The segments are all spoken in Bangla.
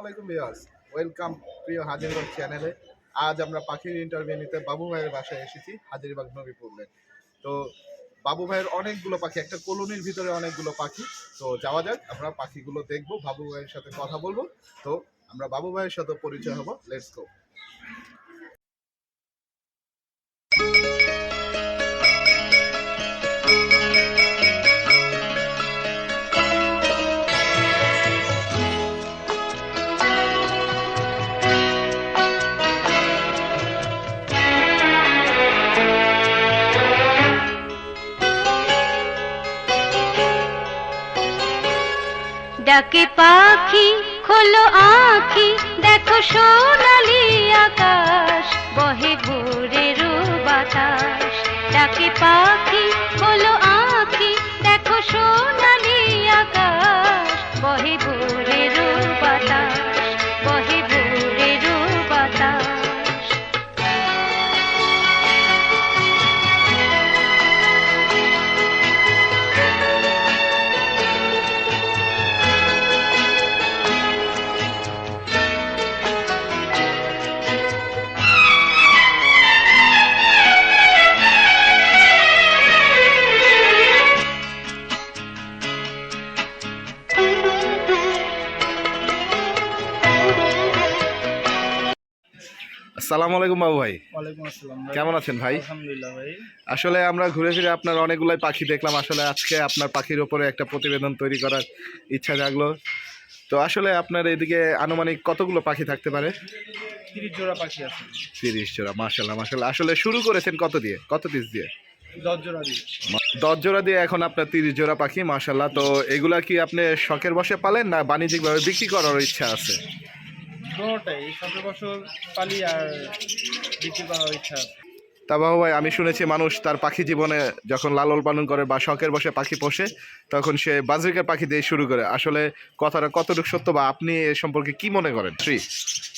আলাইকুম ভিউয়ার্স, ওয়েলকাম প্রিয় হাজিরবাগ চ্যানেলে। আজ আমরা পাখির ইন্টারভিউ নিতে বাবু ভাইয়ের বাসায় এসেছি, হাজিরবাগ নবীপুরে। তো বাবু ভাইয়ের অনেকগুলো পাখি, একটা কলোনির ভিতরে অনেকগুলো পাখি। তো যাওয়া যাক, আমরা পাখিগুলো দেখবো, বাবু ভাইয়ের সাথে কথা বলবো। তো আমরা বাবু ভাইয়ের সাথে পরিচয় হবো, লেটস গো। ডাকে পাখি খোলো আঁখি, দেখো সোনালি আকাশ, বহে ভোরের বাতাস। ডাকে পাখি খোলো আঁখি, দেখো সোনালি আকাশ, বহে ভোরের বাতাস, বহে ভোরের বাতাস। আসসালামু আলাইকুম বাবু ভাই। ওয়ালাইকুম আসসালাম ভাই। কেমন আছেন ভাই? আলহামদুলিল্লাহ ভাই। আসলে আমরা ঘুরে ফিরে আপনার অনেকগুলাই পাখি দেখলাম, আসলে আজকে আপনার পাখির উপরে একটা প্রতিবেদন তৈরি করার ইচ্ছা জাগলো। তো আসলে আপনার এদিকে আনুমানিক কতগুলো পাখি থাকতে পারে? 30 জোড়া পাখি আছে। 30 জোড়া, মাশাআল্লাহ মাশাআল্লাহ। আসলে শুরু করেছেন কত দিয়ে, কত পিস দিয়ে? 10 জোড়া দিয়ে। 10 জোড়া দিয়ে এখন আপনার 30 জোড়া পাখি, মাশাআল্লাহ। তো এগুলা কি আপনি শখের বশে পালেন না বাণিজ্যিকভাবে বিক্রি করার ইচ্ছা আছে? দুটোটাই, শখের বশে পালি আর বিক্রি করার ইচ্ছা আছে। তা বাবু ভাই, আমি শুনেছি মানুষ তার পাখি জীবনে যখন লালন পালন করে বা শখের বশে পাখি পোষে, তখন সে বাজরিকার পাখি দিয়ে শুরু করে। আসলে কথাটা কতটুকু সত্য বা আপনি এ সম্পর্কে কি মনে করেন?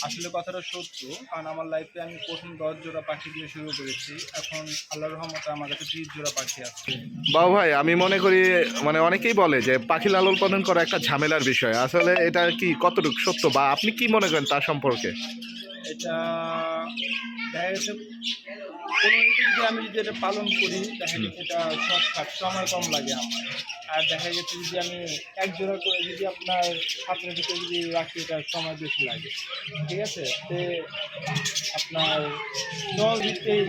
আসলে কথাটা সত্য, কারণ আমার লাইফে আমি প্রথম 10 জোড়া পাখি দিয়ে শুরু করেছি। এখন আল্লাহর রহমতে আমার কাছে 30 জোড়া পাখি আছে। বাবু ভাই, আমি মনে করি মানে অনেকেই বলে যে পাখি লালন পালন করা একটা ঝামেলার বিষয়। আসলে এটা কি কতটুকু সত্য বা আপনি কি মনে করেন তার সম্পর্কে? এটা দেখা গেছে কোনো যদি আমি যদি এটা পালন করি, দেখা গেছে এটা শর্টকাট, সময় কম লাগে আমার। আর দেখা গেছে যদি আমি এক জোড়া করে যদি আপনার হাতের ভিতরে যদি রাখি, এটা সময় বেশি লাগে। ঠিক আছে, তে আপনার এই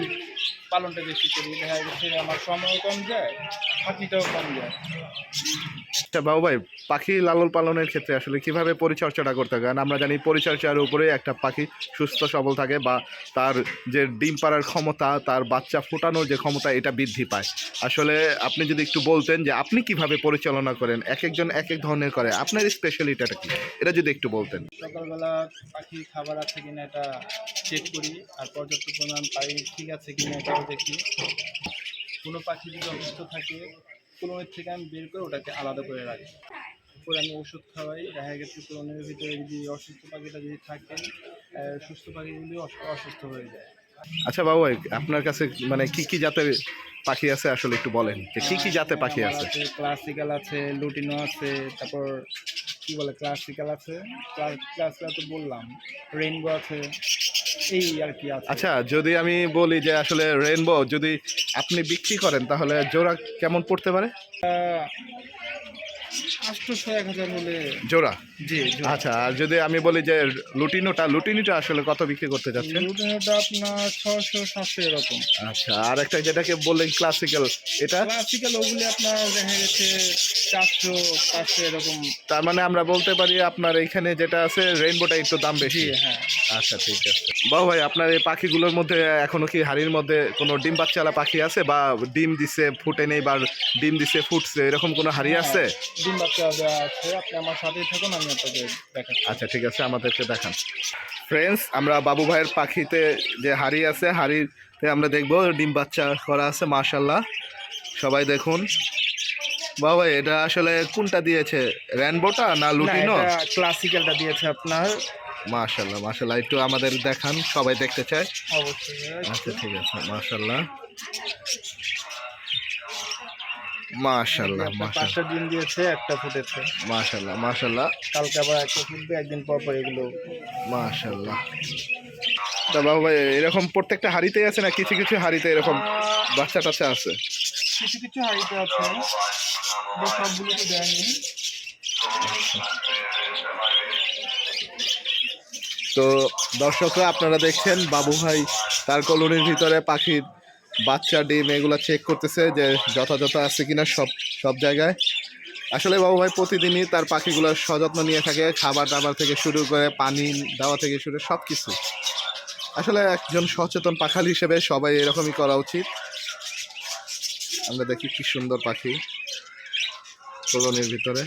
পালনটা বেশি করি, দেখা গেছে আমার সময়ও কম যায়, পাখিটাও কম যায়। আচ্ছা বাবু ভাই, পাখি লালন পালনের ক্ষেত্রে আসলে কিভাবে পরিচর্যাটা করতে হয়? কারণ আমরা জানি পরিচর্যার উপরে একটা পাখি সুস্থ সবল থাকে বা তার যে ডিম পাড়ার ক্ষমতা, তার বাচ্চা ফোটানোর যে ক্ষমতা, এটা বৃদ্ধি পায়। আসলে আপনি যদি একটু বলতেন যে আপনি কিভাবে পরিচালনা করেন, এক একজন এক এক ধরনের করে, আপনার স্পেশালিটিটা কি, এটা যদি একটু বলতেন। সকালবেলা পাখি খাবার আছে কিনা এটা চেক করি, আর পর্যাপ্ত পরিমাণ পানি ঠিক আছে কিনা এটাও দেখি। কোনো পাখি যদি অসুস্থ থাকে, কলোনির থেকে আমি বের করে ওটাকে আলাদা করে রাখি, পরে আমি ওষুধ খাওয়াই। দেখা গেছে কলোনির ভিতরে যদি অসুস্থ পাখিটা যদি থাকে, সুস্থ পাখিগুলি অসুস্থ হয়ে যায়। আচ্ছা বাবু ভাই, আপনার কাছে মানে কি কি জাতের পাখি আছে আসলে একটু বলেন, যে কি কি জাতের পাখি আছে? ক্লাসিক্যাল আছে, লুটিনো আছে, তারপর কি বলে ক্লাসিক্যাল আছে, ক্লাসিক্যাল তো বললাম, রেইনবো আছে, এই আর কি আছে। আচ্ছা, যদি আমি বলি যে আসলে রেইনবো যদি আপনি বিক্রি করেন, তাহলে জোড়া কেমন পড়তে পারে? 800-1000 হলে জোড়া? জি। আচ্ছা, আর যদি আমি বলি যে লুটিনিটা আসলে কত বিক্রি করতে যাচ্ছেন? লুটিনোটা আপনার 600-700 এরকম। আচ্ছা, আর একটা যেটাকে বললেন ক্লাসিক্যাল, এটা? ক্লাসিক্যাল ওগুলি আপনার দেখা গেছে 400-500 এরকম। তার মানে আমরা বলতে পারি আপনার এইখানে যেটা আছে রেইনবোটা একটু দাম বেশি। হ্যাঁ। আচ্ছা, ঠিক আছে বাবু ভাই, আপনার এই পাখিগুলোর মধ্যে এখনো কি হাড়ির মধ্যে কোনো ডিম বাচ্চালা পাখি আছে বা ডিম দিছে ফুটে নেই বা ডিম দিছে ফুটছে, এরকম কোনো হাড়ি আছে? ডিম বাচ্চা দেওয়া আছে, আপনি আমার সাথেই থাকুন, আমি আপনাকে দেখাচ্ছি। আচ্ছা, ঠিক আছে, আমাদেরকে দেখান। ফ্রেন্ডস, আমরা বাবু ভাইয়ের পাখিতে যে হাড়ি আছে, হাড়িতে আমরা দেখবো ডিম বাচ্চা করা আছে, মাশাআল্লাহ। সবাই দেখুন। বাবু ভাই, এটা আসলে কোনটা দিয়েছে, রেইনবোটা না লুটিনো? ক্লাসিক্যালটা দিয়েছে আপনার। মাশাআল্লাহ মাশাআল্লাহ, একটু আমাদের দেখান, সবাই দেখতে চায়। অবশ্যই। আচ্ছা, ঠিক আছে, মাশাআল্লাহ মাশাআল্লাহ আপনার মাশাআল্লাহ 5টা ডিম দিয়েছে, একটা ফুটেছে। মাশাআল্লাহ মাশাআল্লাহ কালকে আবার একটা ফুটবে, একদিন পর পর এগুলো। মাশাআল্লাহ। তা বাবু ভাই এরকম প্রত্যেকটা হাড়িতেই আছে না কিছু কিছু হাড়িতে এরকম বাচ্চা টাচ্চা আছে? কিছু কিছু হাড়িতে আছে, সবগুলো তো দেয়নি। তো দর্শকরা আপনারা দেখছেন বাবু ভাই তার কলোনির ভিতরে পাখির বাচ্চা ডিম এগুলো চেক করতেছে যে যথাযথ আছে কিনা সব সব জায়গায়। আসলে বাবু ভাই প্রতিদিনই তার পাখিগুলোর সযত্ন নিয়ে থাকে, খাবার দাবার থেকে শুরু করে পানি দেওয়া থেকে শুরু সব কিছু। আসলে একজন সচেতন পাখালি হিসেবে সবাই এরকমই করা উচিত। আমরা দেখি কি সুন্দর পাখি কলোনির ভিতরে।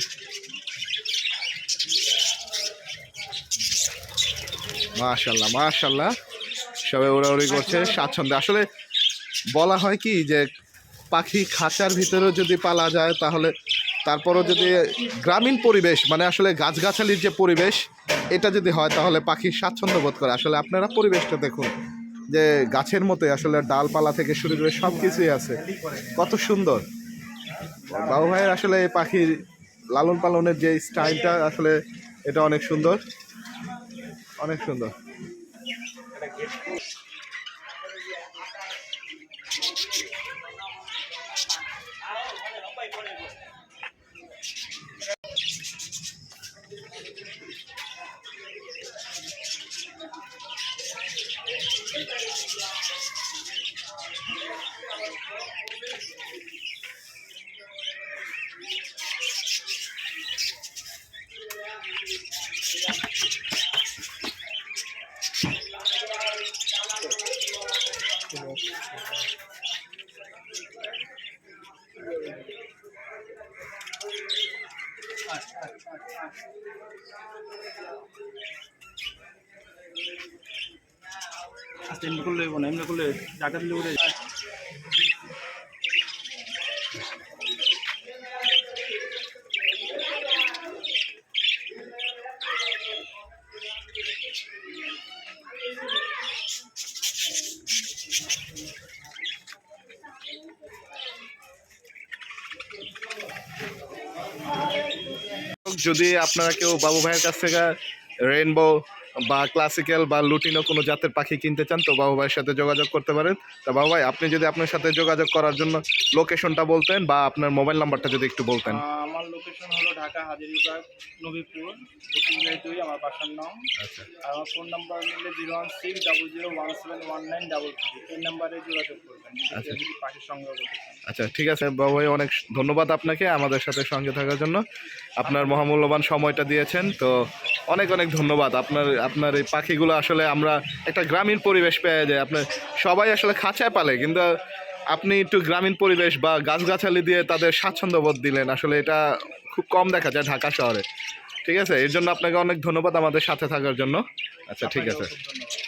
মাশাআল্লাহ মাশাআল্লাহ, সবাই উড়াউড়ি করছে স্বাচ্ছন্দ্যে। আসলে বলা হয় কি যে পাখি খাঁচার ভিতরেও যদি পালা যায় তাহলে তারপরও যদি গ্রামীণ পরিবেশ মানে আসলে গাছগাছালির যে পরিবেশ এটা যদি হয় তাহলে পাখি স্বাচ্ছন্দ্য বোধ করে। আসলে আপনারা পরিবেশটা দেখুন যে গাছের মতোই আসলে ডালপালা থেকে শুরু করে সব কিছুই আছে, কত সুন্দর। বাবু ভাইয়ের আসলে এই পাখির লালন পালনের যে স্টাইলটা আসলে এটা অনেক সুন্দর, অনেক সুন্দর। আচ্ছা, এমনি করলে হইব না, এমনি করলে টাকা দিলে উড়ে যায়। যদি আপনারা কেউ বাবু ভাইয়ের কাছ থেকে রেইনবো বা ক্লাসিক্যাল বা লুটিনো কোনো জাতের পাখি কিনতে চান তো বাবু ভাইয়ের সাথে যোগাযোগ করতে পারেন। তা বাবু ভাই আপনি যদি আপনার সাথে যোগাযোগ করার জন্য লোকেশনটা বলতেন বা আপনার মোবাইল নাম্বারটা যদি একটু বলতেন। আমার লোকেশন হলো ঢাকা হাজারীবাগ নবীপুর 32 আমার বাসার নাম। আচ্ছা আর আমার ফোন নাম্বার নিলে 01600171933। এই নাম্বারে যোগাযোগ করবেন আচ্ছা। যদি পাখির সংগ্রহ করতে চান। আচ্ছা ঠিক আছে বাবু ভাই, অনেক ধন্যবাদ আপনাকে আমাদের সাথে সঙ্গে থাকার জন্য। আপনার মহামূল্যবান সময়টা দিয়েছেন, তো অনেক অনেক ধন্যবাদ। আপনার এই পাখিগুলো আসলে আমরা একটা গ্রামীণ পরিবেশ পেয়ে যাই। আপনার সবাই আসলে খাঁচায় পালে, কিন্তু আপনি একটু গ্রামীণ পরিবেশ বা গাছগাছালি দিয়ে তাদের স্বাচ্ছন্দ্য বোধ দিলেন। আসলে এটা খুব কম দেখা যায় ঢাকা শহরে। ঠিক আছে, এর জন্য আপনাকে অনেক ধন্যবাদ আমাদের সাথে থাকার জন্য। আচ্ছা ঠিক আছে। আপনাকেও খুব ধন্যবাদ।